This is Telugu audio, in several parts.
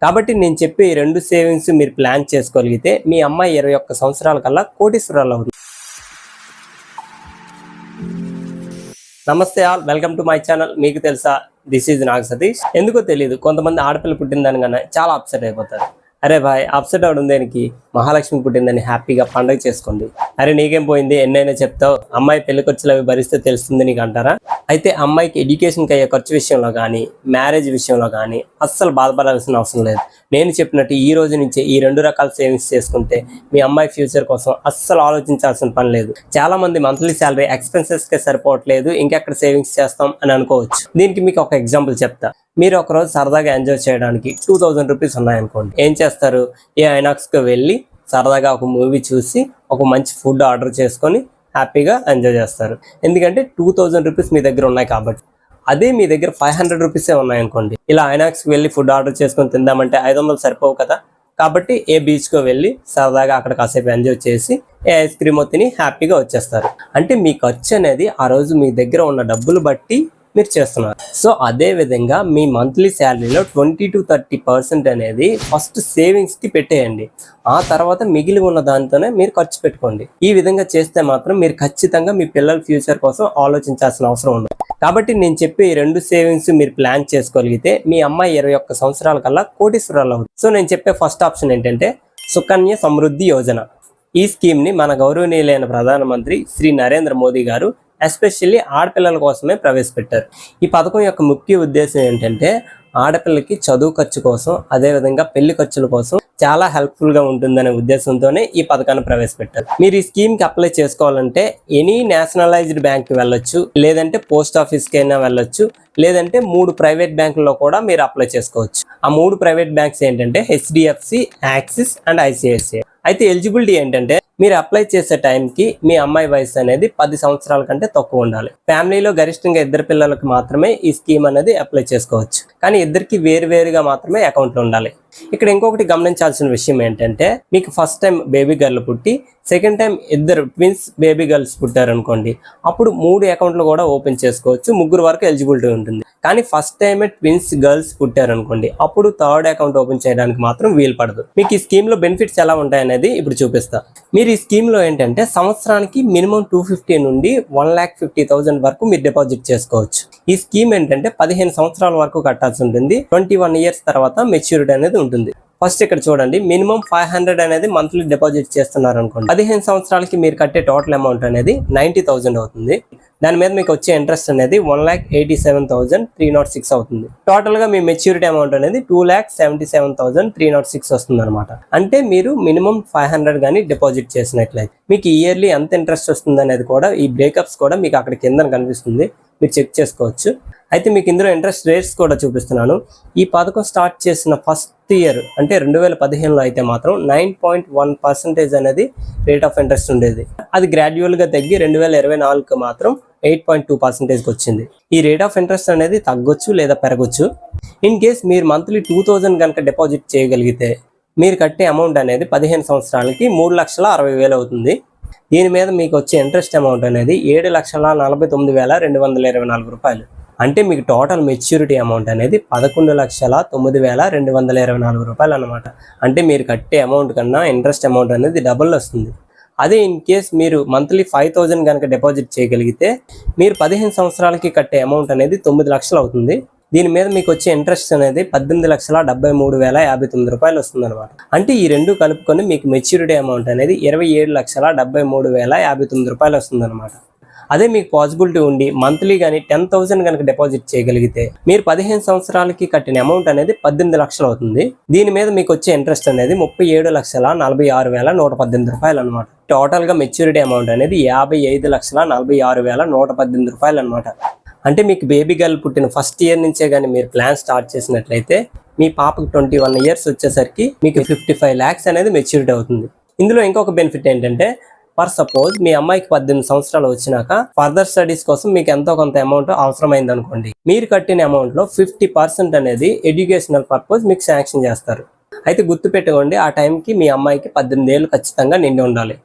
కాబట్టి నేను చెప్పే ఈ 2 సేవింగ్స్ మీరు ప్లాన్ చేసుకోగలిగితే మీ అమ్మాయి 21 సంవత్సరాల కల్లా కోటీశ్వరాలు అవుతుంది. నమస్తే all, welcome to my channel. మీకు తెలుసా, దిస్ ఈజ్ నాగ్ సతీష్. ఎందుకో తెలియదు, కొంతమంది ఆడపిల్ల పుట్టిందనగానే చాలా అప్సెట్ అయిపోతారు. అరే భాయ్, అప్సెట్ అవడం దేనికి? మహాలక్ష్మి పుట్టిందని హ్యాపీగా పండుగ చేసుకోండి. అరే నీకేం పోయింది, ఎన్నైనా చెప్తావు, అమ్మాయి పెళ్లి ఖర్చులు అవి భరిస్తే తెలుస్తుంది నీకు అంటారా? అయితే అమ్మాయికి ఎడ్యుకేషన్కి అయ్యే ఖర్చు విషయంలో కానీ, మ్యారేజ్ విషయంలో కానీ అస్సలు బాధపడాల్సిన అవసరం లేదు. నేను చెప్పినట్టు ఈ రోజు నుంచి ఈ 2 రకాల సేవింగ్స్ చేసుకుంటే మీ అమ్మాయి ఫ్యూచర్ కోసం అస్సలు ఆలోచించాల్సిన పని లేదు. చాలా మంది మంత్లీ శాలరీ ఎక్స్పెన్సెస్కే సరిపోవట్లేదు, ఇంకెక్కడ సేవింగ్స్ చేస్తాం అని అనుకోవచ్చు. దీనికి మీకు ఒక ఎగ్జాంపుల్ చెప్తా. మీరు ఒకరోజు సరదాగా ఎంజాయ్ చేయడానికి 2000 రూపీస్ ఉన్నాయనుకోండి. ఏం చేస్తారు? ఏ ఐనాక్స్కి వెళ్ళి సరదాగా ఒక మూవీ చూసి ఒక మంచి ఫుడ్ ఆర్డర్ చేసుకొని హ్యాపీగా ఎంజాయ్ చేస్తారు. ఎందుకంటే 2000 రూపీస్ మీ దగ్గర ఉన్నాయి కాబట్టి. అదే మీ దగ్గర 500 రూపీసే ఉన్నాయనుకోండి, ఇలా ఐనాక్స్కి వెళ్ళి ఫుడ్ ఆర్డర్ చేసుకొని తిందామంటే 500 సరిపోవు కదా. కాబట్టి ఏ బీచ్కో వెళ్ళి సరదాగా అక్కడ కాసేపు ఎంజాయ్ చేసి ఏ ఐస్ క్రీమ్ తిని హ్యాపీగా వచ్చేస్తారు. అంటే మీ ఖర్చు అనేది ఆ రోజు మీ దగ్గర ఉన్న డబ్బులు బట్టి మీరు చేస్తున్నారు. సో అదే విధంగా మీ మంత్లీ శాలరీలో 20 to 30% అనేది ఫస్ట్ సేవింగ్స్కి పెట్టేయండి. ఆ తర్వాత మిగిలి ఉన్న దానితోనే మీరు ఖర్చు పెట్టుకోండి. ఈ విధంగా చేస్తే మాత్రం మీరు ఖచ్చితంగా మీ పిల్లల ఫ్యూచర్ కోసం ఆలోచించాల్సిన అవసరం ఉండదు. కాబట్టి నేను చెప్పే ఈ 2 సేవింగ్స్ మీరు ప్లాన్ చేసుకోగలిగితే మీ అమ్మాయి 21 సంవత్సరాల కల్లా కోటీశ్వరాలు అవుతుంది. సో నేను చెప్పే ఫస్ట్ ఆప్షన్ ఏంటంటే సుకన్య సమృద్ధి యోజన. ఈ స్కీమ్ని మన గౌరవనీయులైన ప్రధానమంత్రి శ్రీ నరేంద్ర మోదీ గారు ఎస్పెషల్లీ ఆడపిల్లల కోసమే ప్రవేశపెట్టారు. ఈ పథకం యొక్క ముఖ్య ఉద్దేశం ఏంటంటే ఆడపిల్లకి చదువు ఖర్చు కోసం, అదేవిధంగా పెళ్లి ఖర్చుల కోసం చాలా హెల్ప్ఫుల్గా ఉంటుందనే ఉద్దేశంతోనే ఈ పథకాన్ని ప్రవేశపెట్టారు. మీరు ఈ స్కీమ్కి అప్లై చేసుకోవాలంటే ఎనీ నేషనలైజ్డ్ బ్యాంక్కి వెళ్ళొచ్చు, లేదంటే పోస్ట్ ఆఫీస్కి అయినా వెళ్ళొచ్చు, లేదంటే 3 ప్రైవేట్ బ్యాంకుల్లో కూడా మీరు అప్లై చేసుకోవచ్చు. ఆ 3 ప్రైవేట్ బ్యాంక్స్ ఏంటంటే హెచ్డిఎఫ్సి, యాక్సిస్ అండ్ ఐసిఐసిఐ. అయితే ఎలిజిబిలిటీ ఏంటంటే మీరు అప్లై చేసే టైంకి మీ అమ్మాయి వయసు అనేది 10 సంవత్సరాల కంటే తక్కువ ఉండాలి. ఫ్యామిలీలో గరిష్టంగా 2 పిల్లలకు మాత్రమే ఈ స్కీమ్ అనేది అప్లై చేసుకోవచ్చు. కానీ ఇద్దరికి వేరువేరుగా మాత్రమే అకౌంట్లు ఉండాలి. ఇక్కడ ఇంకొకటి గమనించాల్సిన విషయం ఏంటంటే మీకు ఫస్ట్ టైం బేబీ గర్ల్ పుట్టి second time 2 twins baby girls పుట్టారనుకోండి, అప్పుడు 3 అకౌంట్లు కూడా ఓపెన్ చేసుకోవచ్చు, 3 వరకు ఎలిజిబిలిటీ ఉంటుంది. కానీ ఫస్ట్ టైమే ట్విన్స్ గర్ల్స్ పుట్టారనుకోండి, అప్పుడు 3rd అకౌంట్ ఓపెన్ చేయడానికి మాత్రం వీలు పడదు. మీకు ఈ స్కీమ్ లో బెనిఫిట్స్ ఎలా ఉంటాయనేది ఇప్పుడు చూపిస్తా. మీరు ఈ స్కీమ్ లో ఏంటంటే సంవత్సరానికి మినిమం 250 నుండి 1,50,000 వరకు మీరు డిపాజిట్ చేసుకోవచ్చు. ఈ స్కీమ్ ఏంటంటే 15 సంవత్సరాల వరకు కట్టాల్సి ఉంటుంది. 21 ఇయర్స్ తర్వాత మెచ్యూరిటీ అనేది ఉంటుంది. ఫస్ట్ ఇక్కడ చూడండి, మినిమం 500 అనేది మంత్లీ డిపాజిట్ చేస్తున్నారు అనుకోండి, 15 సంవత్సరాలకి మీరు కట్టే టోటల్ అమౌంట్ అనేది 90,000 అవుతుంది. దాని మీద మీకు వచ్చే ఇంట్రెస్ట్ అనేది 1,87,306 అవుతుంది. టోటల్ గా మీ మెచ్యూరిటీ అమౌంట్ అనేది 2,77,306 వస్తుంది అనమాట. అంటే మీరు మినిమం 500 కానీ డిపాజిట్ చేసినట్లయితే మీకు ఇయర్లీ ఎంత ఇంట్రెస్ట్ వస్తుంది అనేది కూడా ఈ బ్రేకప్స్ కూడా మీకు అక్కడ కింద కనిపిస్తుంది, మీరు చెక్ చేసుకోవచ్చు. అయితే మీకు ఇందులో ఇంట్రెస్ట్ రేట్స్ కూడా చూపిస్తున్నాను. ఈ పథకం స్టార్ట్ చేసిన ఫస్ట్ ఇయర్ అంటే 2015లో అయితే మాత్రం 9.1% అనేది రేట్ ఆఫ్ ఇంట్రెస్ట్ ఉండేది. అది గ్రాడ్యువల్గా తగ్గి 2024కి మాత్రం 8.2%కి వచ్చింది. ఈ రేట్ ఆఫ్ ఇంట్రెస్ట్ అనేది తగ్గొచ్చు లేదా పెరగొచ్చు. ఇన్ కేస్ మీరు మంత్లీ 2000 కనుక డిపాజిట్ చేయగలిగితే మీరు కట్టే అమౌంట్ అనేది 15 సంవత్సరాలకి 3,60,000 అవుతుంది. దీని మీద మీకు వచ్చే ఇంట్రెస్ట్ అమౌంట్ అనేది 7,49,224 రూపాయలు. అంటే మీకు టోటల్ మెచ్యూరిటీ అమౌంట్ అనేది 11,09,224 రూపాయలు అనమాట. అంటే మీరు కట్టే అమౌంట్ కన్నా ఇంట్రెస్ట్ అమౌంట్ అనేది డబుల్ వస్తుంది. అదే ఇన్ కేస్ మీరు మంత్లీ 5,000 కనుక డిపాజిట్ చేయగలిగితే మీరు 15 సంవత్సరాలకి కట్టే అమౌంట్ అనేది 9 లక్షలు అవుతుంది. దీని మీద మీకు వచ్చే ఇంట్రెస్ట్ అనేది 18,73,059 రూపాయలు వస్తుంది అనమాట. అంటే ఈ 2 కలుపుకొని మీకు మెచ్యూరిటీ అమౌంట్ అనేది 27,73,059 రూపాయలు వస్తుంది అనమాట. అదే మీకు పాసిబిలిటీ ఉండి మంత్లీ కానీ 10,000 కనుక డిపాజిట్ చేయగలిగితే మీరు 15 సంవత్సరాలకి కట్టిన అమౌంట్ అనేది 18 లక్షలు అవుతుంది. దీని మీద మీకు వచ్చే ఇంట్రెస్ట్ అనేది 37,46,118 రూపాయలు అనమాట. టోటల్ గా మెచ్యూరిటీ అమౌంట్ అనేది 55,46,118 రూపాయలు అనమాట. అంటే మీకు బేబీ గర్ల్ పుట్టిన ఫస్ట్ ఇయర్ నుంచే కానీ మీరు ప్లాన్ స్టార్ట్ చేసినట్లయితే మీ పాపకి 21 ఇయర్స్ వచ్చేసరికి మీకు 55 lakhs అనేది మెచ్యూరిటీ అవుతుంది. ఇందులో ఇంకొక బెనిఫిట్ ఏంటంటే ఫర్ సపోజ్ మీ అమ్మాయికి 18 సంవత్సరాలు వచ్చినాక ఫర్దర్ స్టడీస్ కోసం మీకు ఎంతో కొంత అమౌంట్ అవసరమైంది అనుకోండి, మీరు కట్టిన అమౌంట్ లో 50% అనేది ఎడ్యుకేషనల్ పర్పస్ మీకు శాంక్షన్ చేస్తారు. అయితే గుర్తుపెట్టుకోండి, ఆ టైంకి మీ అమ్మాయికి 18 ఏళ్ళు ఖచ్చితంగా నిండి ఉండాలి.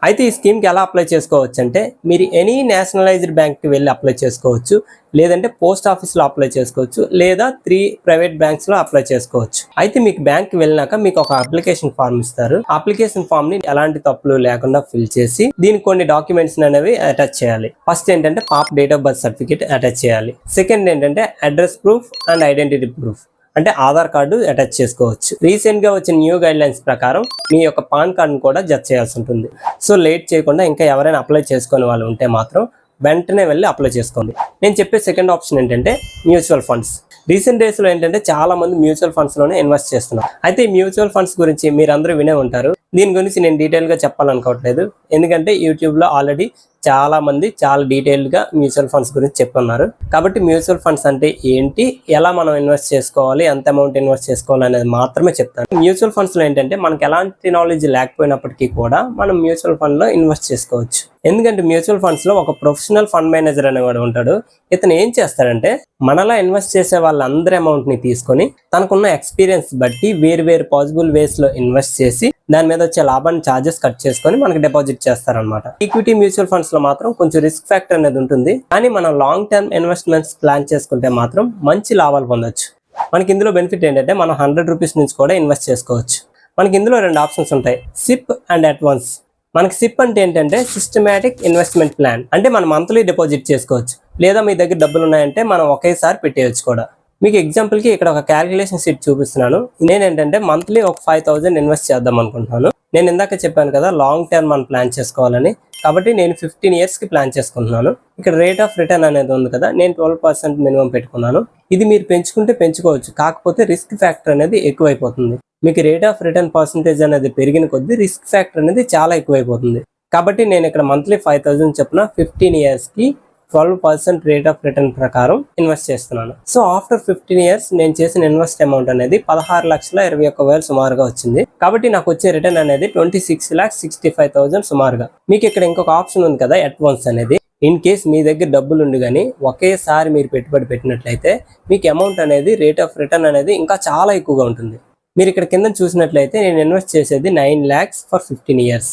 అయితే ఈ స్కీమ్కి ఎలా అప్లై చేసుకోవచ్చు అంటే మీరు ఎనీ నేషనలైజ్డ్ బ్యాంక్కి వెళ్ళి అప్లై చేసుకోవచ్చు, లేదంటే పోస్ట్ ఆఫీస్లో అప్లై చేసుకోవచ్చు, లేదా 3 ప్రైవేట్ బ్యాంక్స్లో అప్లై చేసుకోవచ్చు. అయితే మీకు బ్యాంక్కి వెళ్ళినాక మీకు ఒక అప్లికేషన్ ఫామ్ ఇస్తారు. అప్లికేషన్ ఫామ్ ని ఎలాంటి తప్పులు లేకుండా ఫిల్ చేసి దీనికి కొన్ని డాక్యుమెంట్స్ అనేవి అటాచ్ చేయాలి. ఫస్ట్ ఏంటంటే పాప date of birth certificate attach చేయాలి. సెకండ్ ఏంటంటే address proof and identity proof అంటే ఆధార్ కార్డు అటాచ్ చేసుకోవచ్చు. రీసెంట్ గా వచ్చిన న్యూ గైడ్ లైన్స్ ప్రకారం మీ యొక్క పాన్ కార్డును కూడా జత చేయాల్సి ఉంటుంది. సో లేట్ చేయకుండా ఇంకా ఎవరైనా అప్లై చేసుకునే వాళ్ళు ఉంటే మాత్రం వెంటనే వెళ్ళి అప్లై చేసుకోండి. నేను చెప్పే సెకండ్ ఆప్షన్ ఏంటంటే మ్యూచువల్ ఫండ్స్. రీసెంట్ డేస్ లో ఏంటంటే చాలా మంది మ్యూచువల్ ఫండ్స్ లోనే ఇన్వెస్ట్ చేస్తున్నారు. అయితే ఈ మ్యూచువల్ ఫండ్స్ గురించి మీరందరూ వినే ఉంటారు. దీని గురించి నేను డీటెయిల్ గా చెప్పాలనుకోవట్లేదు, ఎందుకంటే యూట్యూబ్ లో ఆల్రెడీ చాలా మంది చాలా డీటెయిల్డ్ గా మ్యూచువల్ ఫండ్స్ గురించి చెప్పున్నారు. కాబట్టి మ్యూచువల్ ఫండ్స్ అంటే ఏంటి, ఎలా మనం ఇన్వెస్ట్ చేసుకోవాలి, ఎంత అమౌంట్ ఇన్వెస్ట్ చేసుకోవాలి అనేది మాత్రమే చెప్తాను. మ్యూచువల్ ఫండ్స్ లో ఏంటంటే మనకి ఎలాంటి నాలెడ్జ్ లేకపోయినప్పటికీ కూడా మనం మ్యూచువల్ ఫండ్ లో ఇన్వెస్ట్ చేసుకోవచ్చు. ఎందుకంటే మ్యూచువల్ ఫండ్స్ లో ఒక ప్రొఫెషనల్ ఫండ్ మేనేజర్ అనేవాడు ఉంటాడు. ఇతను ఏం చేస్తాడంటే మనలా ఇన్వెస్ట్ చేసే వాళ్ళందరి అమౌంట్ ని తీసుకొని తనకున్న ఎక్స్పీరియన్స్ బట్టి వేరు పాసిబుల్ వేస్ లో ఇన్వెస్ట్ చేసి దాని మీద వచ్చే లాభాన్ని చార్జెస్ కట్ చేసుకొని మనకి డిపాజిట్ చేస్తారనమాట. ఈక్విటీ మ్యూచువల్ ఫండ్స్ లో మాత్రం కొంచెం రిస్క్ ఫ్యాక్టర్ అనేది ఉంటుంది, కానీ మనం లాంగ్ టర్మ్ ఇన్వెస్ట్మెంట్స్ ప్లాన్ చేసుకుంటే మాత్రం మంచి లాభాలు పొందొచ్చు. మనకి ఇందులో బెనిఫిట్ ఏంటంటే మనం 100 రూపీస్ నుంచి కూడా ఇన్వెస్ట్ చేసుకోవచ్చు. మనకి ఇందులో 2 ఆప్షన్స్ ఉంటాయి, సిప్ అండ్ అడ్వాన్స్. మనకి సిప్ అంటే ఏంటంటే సిస్టమాటిక్ ఇన్వెస్ట్మెంట్ ప్లాన్, అంటే మనం మంత్లీ డిపాజిట్ చేసుకోవచ్చు, లేదా మీ దగ్గర డబ్బులు ఉన్నాయంటే మనం ఒకేసారి పెట్టేయచ్చు కూడా. మీకు ఎగ్జాంపుల్ కి ఇక్కడ ఒక క్యాలిక్యులేషన్ షీట్ చూపిస్తున్నాను. నేనేంటంటే మంత్లీ ఒక 5000 ఇన్వెస్ట్ చేద్దాం అనుకుంటున్నాను. నేను ఇందాక చెప్పాను కదా లాంగ్ టర్మ్ మనం ప్లాన్ చేసుకోవాలని, కాబట్టి నేను 15 years కి ప్లాన్ చేసుకుంటున్నాను. ఇక్కడ రేట్ ఆఫ్ రిటర్న్ అనేది ఉంది కదా, నేను 12% మినిమం పెట్టుకున్నాను. ఇది మీరు పెంచుకుంటే పెంచుకోవచ్చు, కాకపోతే రిస్క్ ఫ్యాక్టర్ అనేది ఎక్కువైపోతుంది. మీకు రేట్ ఆఫ్ రిటర్న్ పర్సంటేజ్ అనేది పెరిగిన కొద్దీ రిస్క్ ఫ్యాక్టర్ అనేది చాలా ఎక్కువైపోతుంది. కాబట్టి నేను ఇక్కడ మంత్లీ 5000 చొప్పున 15 years కి 12% రేట్ ఆఫ్ రిటర్న్ ప్రకారం ఇన్వెస్ట్ చేస్తున్నాను. సో ఆఫ్టర్ 15 years నేను చేసిన ఇన్వెస్ట్ అమౌంట్ అనేది 16,21,000 సుమారుగా వచ్చింది. కాబట్టి నాకు వచ్చే రిటర్న్ అనేది 26,65,000 సుమారుగా. మీకు ఇక్కడ ఇంకొక ఆప్షన్ ఉంది కదా అడ్వాన్స్ అనేది. ఇన్ కేస్ మీ దగ్గర డబ్బులు ఉండి కానీ ఒకేసారి మీరు పెట్టుబడి పెట్టినట్లయితే మీకు అమౌంట్ అనేది రేట్ ఆఫ్ రిటర్న్ అనేది ఇంకా చాలా ఎక్కువగా ఉంటుంది. మీరు ఇక్కడ కింద చూసినట్లయితే నేను ఇన్వెస్ట్ చేసేది 9 lakhs ఫర్ 15 years.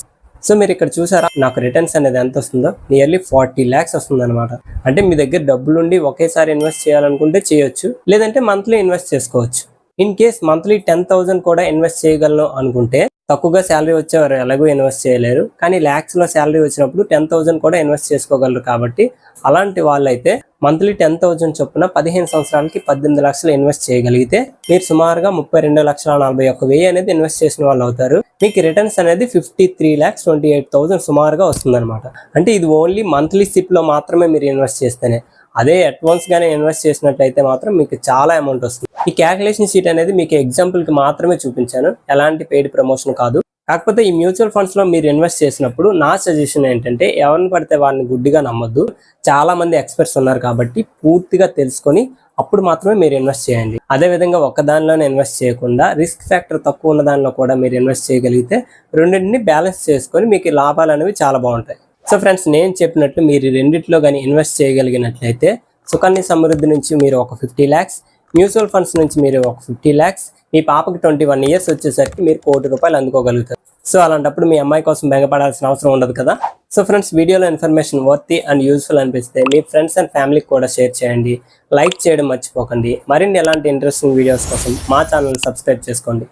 సో మీరు ఇక్కడ చూసారా నాకు రిటర్న్స్ అనేది ఎంత వస్తుందో, నియర్లీ 40 lakhs వస్తుంది అనమాట. అంటే మీ దగ్గర డబ్బులుండి ఒకేసారి ఇన్వెస్ట్ చేయాలనుకుంటే చేయొచ్చు, లేదంటే మంత్లీ ఇన్వెస్ట్ చేసుకోవచ్చు. ఇన్ కేస్ మంత్లీ 10,000 కూడా ఇన్వెస్ట్ చేయగలను అనుకుంటే, తక్కువగా శాలరీ వచ్చేవారు ఎలాగో ఇన్వెస్ట్ చేయలేరు, కానీ ల్యాక్స్ లో శాలరీ వచ్చినప్పుడు 10,000 కూడా ఇన్వెస్ట్ చేసుకోగలరు. కాబట్టి అలాంటి వాళ్ళైతే మంత్లీ 10,000 చొప్పున 15 సంవత్సరాలకి 18 లక్షలు ఇన్వెస్ట్ చేయగలిగితే మీరు సుమారుగా 32,41,000 అనేది ఇన్వెస్ట్ చేసిన వాళ్ళు అవుతారు. మీకు రిటర్న్స్ అనేది 53,28,000 సుమారుగా వస్తుంది అనమాట. అంటే ఇది ఓన్లీ మంత్లీ సిప్ లో మాత్రమే మీరు ఇన్వెస్ట్ చేస్తేనే. అదే అడ్వాన్స్ గానే ఇన్వెస్ట్ చేసినట్లయితే మాత్రం మీకు చాలా అమౌంట్ వస్తుంది. ఈ క్యాలిక్యులేషన్ షీట్ అనేది మీకు ఎగ్జాంపుల్ కి మాత్రమే చూపించాను, ఎలాంటి పెయిడ్ ప్రమోషన్ కాదు. కాకపోతే ఈ మ్యూచువల్ ఫండ్స్ లో మీరు ఇన్వెస్ట్ చేసినప్పుడు నా సజెషన్ ఏంటంటే ఎవరిని పడితే వారిని గుడ్డిగా నమ్మొద్దు. చాలా మంది ఎక్స్పర్ట్స్ ఉన్నారు కాబట్టి పూర్తిగా తెలుసుకొని అప్పుడు మాత్రమే మీరు ఇన్వెస్ట్ చేయండి. అదే విధంగా ఒక్క దానిలోనే ఇన్వెస్ట్ చేయకుండా రిస్క్ ఫ్యాక్టర్ తక్కువ ఉన్న దానిలో కూడా మీరు ఇన్వెస్ట్ చేయగలిగితే రెండింటిని బ్యాలెన్స్ చేసుకొని మీకు లాభాలు అనేవి చాలా బాగుంటాయి. సో ఫ్రెండ్స్, నేను చెప్పినట్లు మీరు రెండిట్లో కానీ ఇన్వెస్ట్ చేయగలిగినట్లయితే సుకన్య సమృద్ధి నుంచి మీరు ఒక 50 lakhs, మ్యూచువల్ ఫండ్స్ నుంచి మీరు ఒక 50 lakhs, మీ పాపకి 21 years వచ్చేసరికి మీరు ₹1 కోటి అందుకోగలుగుతారు. సో అలాంటప్పుడు మీ అమ్మాయి కోసం బెంగపడాల్సిన అవసరం ఉండదు కదా. సో ఫ్రెండ్స్, వీడియోలో ఇన్ఫర్మేషన్ వర్తీ అండ్ యూస్ఫుల్ అనిపిస్తే మీ ఫ్రెండ్స్ అండ్ ఫ్యామిలీకి కూడా షేర్ చేయండి. లైక్ చేయడం మర్చిపోకండి. మరిన్ని ఎలాంటి ఇంట్రెస్టింగ్ వీడియోస్ కోసం మా ఛానల్ సబ్స్క్రైబ్ చేసుకోండి.